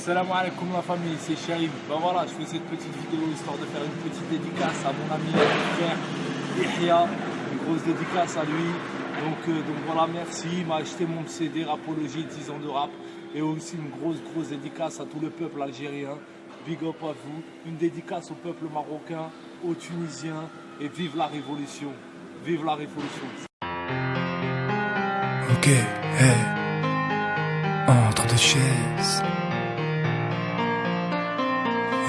Salam alaikum la famille, c'est Shaib. Ben voilà, je fais cette petite vidéo histoire de faire une petite dédicace à mon ami, à mon frère Yahya, une grosse dédicace à lui. Donc voilà, merci, il m'a acheté mon CD Rapologie, 10 ans de rap. Et aussi une grosse dédicace à tout le peuple algérien. Big up à vous, une dédicace au peuple marocain, aux Tunisiens, et vive la révolution. Vive la révolution. Ok, hey, entre deux chaises.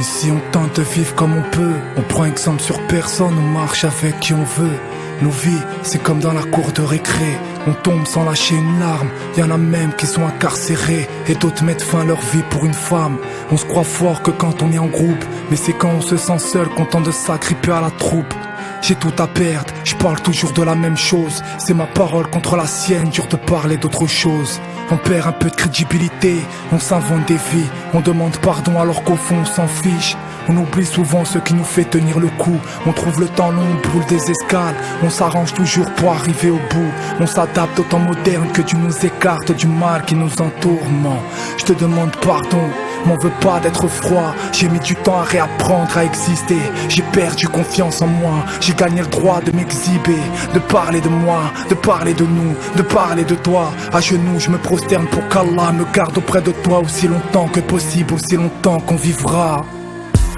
Ici on tente de vivre comme on peut. On prend exemple sur personne, on marche avec qui on veut. Nos vies, c'est comme dans la cour de récré. On tombe sans lâcher une larme. Y'en a même qui sont incarcérés et d'autres mettent fin à leur vie pour une femme. On se croit fort que quand on est en groupe, mais c'est quand on se sent seul qu'on tente de s'agripper à la troupe. J'ai tout à perdre, je parle toujours de la même chose. C'est ma parole contre la sienne, dur de parler d'autre chose. On perd un peu de crédibilité, on s'invente des vies. On demande pardon alors qu'au fond on s'en fiche. On oublie souvent ce qui nous fait tenir le coup. On trouve le temps long, on brûle des escales. On s'arrange toujours pour arriver au bout. On s'adapte au temps moderne que Dieu nous écarte du mal qui nous entourmente. Je te demande pardon, m'en veux pas d'être froid. J'ai mis du temps à réapprendre à exister. J'ai perdu confiance en moi. J'ai gagné le droit de m'exhiber, de parler de moi, de parler de nous, de parler de toi. À genoux je me prosterne pour qu'Allah me garde auprès de toi aussi longtemps que possible, aussi longtemps qu'on vivra.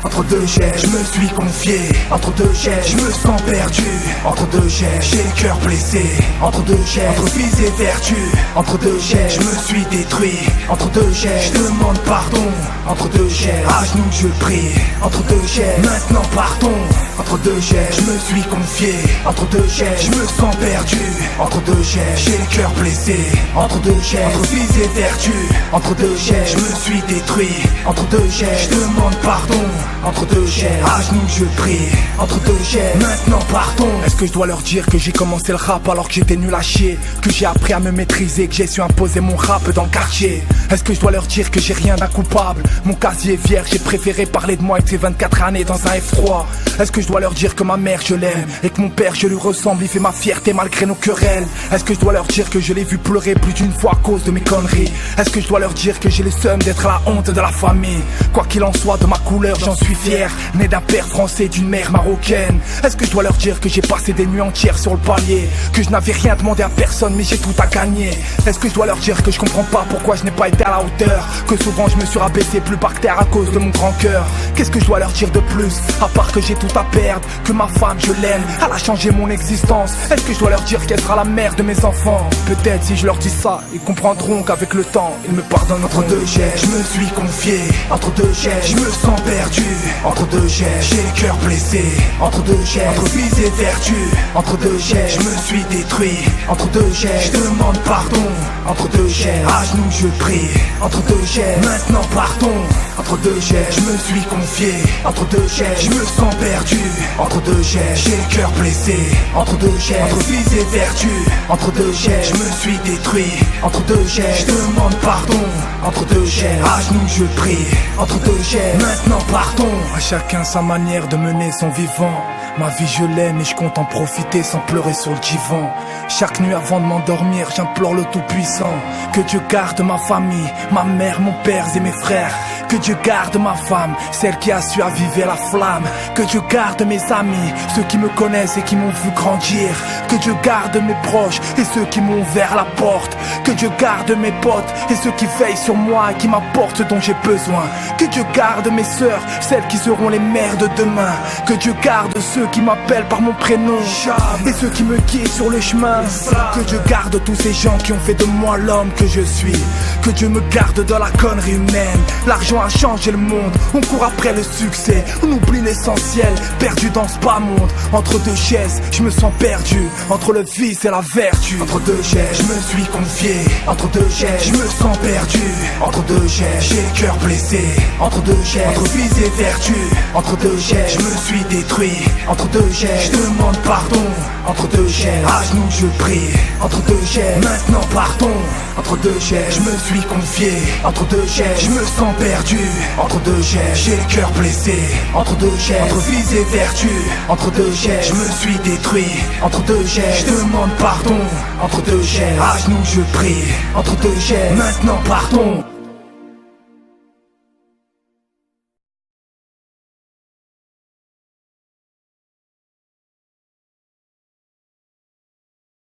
Entre deux chaises, je me suis confié. Entre deux chaises, je me sens perdu. Entre deux chaises, j'ai le cœur blessé. Entre deux chaises, entre vice et vertu. Entre deux chaises, je me suis détruit. Entre deux chaises, je demande pardon. Entre deux chaises, à genoux je prie. Entre deux chaises, maintenant partons. Entre deux chaises, je me suis confié. Entre deux chaises, je me sens perdu. Entre deux chaises, j'ai le cœur blessé. Entre deux chaises, entre vice et vertu. Entre deux chaises, je me suis détruit. Entre deux chaises, je demande pardon. Entre deux chaises, à genoux je prie. Entre deux chaises, maintenant partons. Est-ce que je dois leur dire que j'ai commencé le rap alors que j'étais nul à chier? Que j'ai appris à me maîtriser, que j'ai su imposer mon rap dans le quartier? Est-ce que je dois leur dire que j'ai rien d'incoupable? Mon casier est vierge, j'ai préféré parler de moi avec ses 24 années dans un F3. Est-ce que je dois leur dire que ma mère je l'aime et que mon père je lui ressemble, il fait ma fierté malgré nos querelles? Est-ce que je dois leur dire que je l'ai vu pleurer plus d'une fois à cause de mes conneries? Est-ce que je dois leur dire que j'ai le seum d'être la honte de la famille? Quoi qu'il en soit, de ma couleur j'en suis fier, né d'un père français, d'une mère marocaine. Est-ce que je dois leur dire que j'ai passé des nuits entières sur le palier, que je n'avais rien demandé à personne mais j'ai tout à gagner? Est-ce que je dois leur dire que je comprends pas pourquoi je n'ai pas été à la hauteur, que souvent je me suis rabaissé plus par terre à cause de mon grand cœur? Qu'est-ce que je dois leur dire de plus, à part que j'ai tout à perdre, que ma femme je l'aime, elle a changé mon existence? Est-ce que je dois leur dire qu'elle sera la mère de mes enfants? Peut-être si je leur dis ça, ils comprendront qu'avec le temps, ils me pardonnent. Entre deux chaises, je me suis confié. Entre deux chaises, je me sens perdu. Entre deux chaises, j'ai le cœur blessé. Entre deux chaises, entre vice et vertu. Entre deux chaises, je me suis détruit. Entre deux chaises, je demande pardon. Entre deux chaises, à genoux je prie. Entre deux chaises, maintenant partons. Entre deux chaises, je me suis confié. Entre deux chaises, je me sens perdu. Entre deux chaises, j'ai le cœur blessé. Entre deux chaises, entre vice et vertu. Entre deux chaises, je me suis détruit. Entre deux chaises, je demande pardon. Entre deux chaises, à genoux je prie. Entre deux chaises, maintenant partons. À chacun sa manière de mener son vivant. Ma vie je l'aime et je compte en profiter sans pleurer sur le divan. Chaque nuit avant de m'endormir, j'implore le Tout-Puissant. Que Dieu garde ma famille, ma mère, mon père et mes frères. Que Dieu garde ma femme, celle qui a su aviver la flamme. Que Dieu garde mes amis, ceux qui me connaissent et qui m'ont vu grandir. Que Dieu garde mes proches et ceux qui m'ont ouvert la porte. Que Dieu garde mes potes et ceux qui veillent sur moi et qui m'apportent ce dont j'ai besoin. Que Dieu garde mes sœurs, celles qui seront les mères de demain. Que Dieu garde ceux qui m'appellent par mon prénom et ceux qui me guident sur le chemin. Que Dieu garde tous ces gens qui ont fait de moi l'homme que je suis. Que Dieu me garde de la connerie humaine. L'argent a changé le monde, on court après le succès, on oublie l'essentiel, perdu dans ce bas monde. Entre deux chaises, je me sens perdu, entre le vice et la vertu. Entre deux chaises, je me suis confié. Entre deux chaises, je me sens perdu. Entre deux chaises, j'ai le cœur blessé. Entre deux chaises, entre vice et vertu. Entre deux chaises, je me suis détruit. Entre deux chaises, je demande pardon. Entre deux chaises, à genoux je prie. Entre deux chaises, maintenant partons. Entre deux chaises, je me suis confié. Entre deux chaises, je me sens perdu. Entre deux chaises, j'ai le cœur blessé. Entre deux chaises, entre vice et vertu. Entre deux chaises, je me suis détruit. Entre deux chaises, je demande pardon. Entre deux chaises, à genoux je prie. Entre deux chaises, maintenant partons.